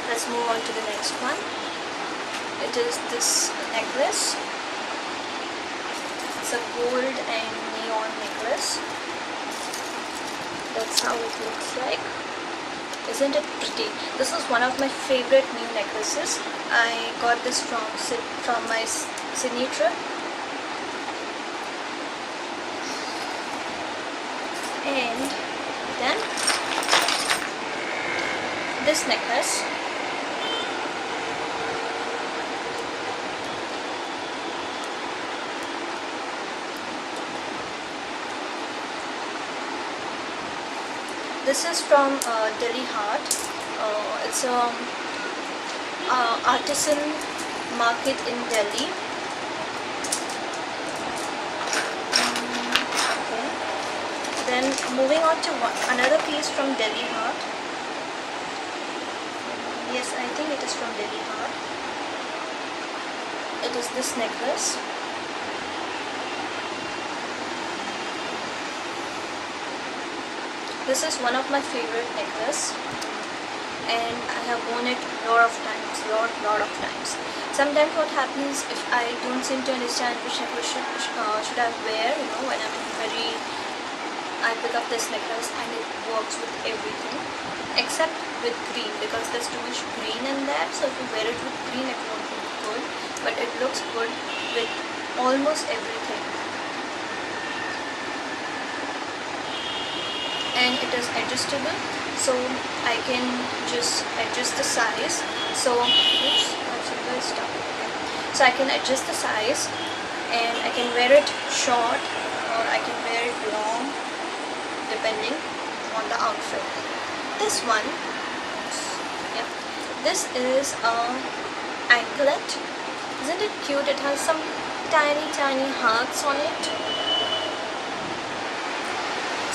let's move on to the next one. It is this necklace. It's a gold and neon necklace. That's how it looks like. Isn't it pretty? This is one of my favorite new necklaces. I got this from my Sydney trip. And then this necklace. This is from Delhi Heart. It's a artisan market in Delhi. Okay. Then moving on to another piece from Delhi Heart. Yes, I think it is from Delhi Heart. It is this necklace. This is one of my favorite necklace, and I have worn it lot of times. Sometimes what happens, if I don't seem to understand which necklace should I wear, when I pick up this necklace and it works with everything except with green, because there's too much green in that. So if you wear it with green, it won't look good, but it looks good with almost everything. And it is adjustable, so I can just adjust the size. So I can adjust the size, and I can wear it short or I can wear it long, depending on the outfit. This one, this is a anklet. Isn't it cute? It has some tiny hearts on it.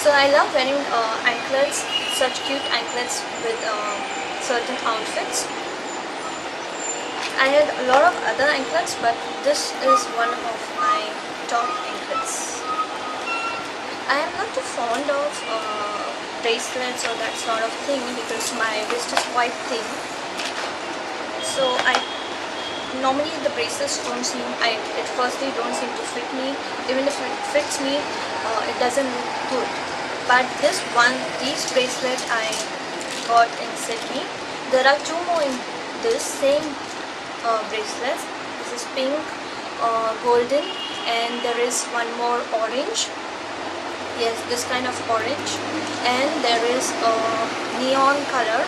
So I love wearing anklets, such cute anklets with certain outfits. I had a lot of other anklets, but this is one of my top anklets. I am not too fond of bracelets or that sort of thing, because my wrist is quite thin. So normally the bracelets don't seem, firstly don't seem to fit me. Even if it fits me, it doesn't look good. But these bracelet I got in Sydney. There are two more in this same bracelets. This is pink, golden, and there is one more orange. Yes, this kind of orange. And there is a neon color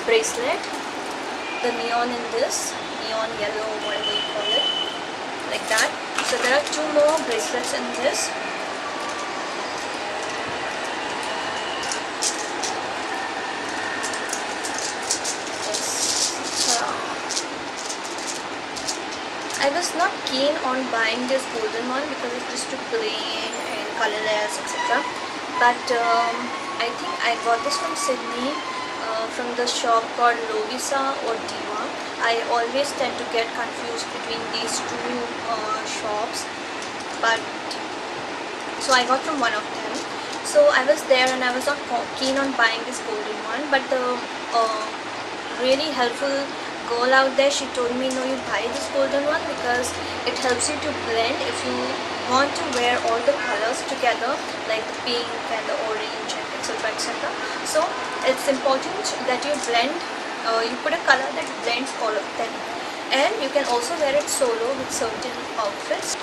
bracelet. The neon in this, neon yellow, whatever you call it, like that. So there are two more bracelets in this. I was not keen on buying this golden one because it's just too plain and colorless, etc. But I think I got this from Sydney, from the shop called Lovisa or Diva. I always tend to get confused between these two shops, but so I got from one of them. So I was there and I was not keen on buying this golden one, but the really helpful girl out there, she told me, no, you buy this golden one because it helps you to blend if you want to wear all the colors together, like the pink and the orange and etc. So it's important that you blend, you put a color that blends all of them. And you can also wear it solo with certain outfits.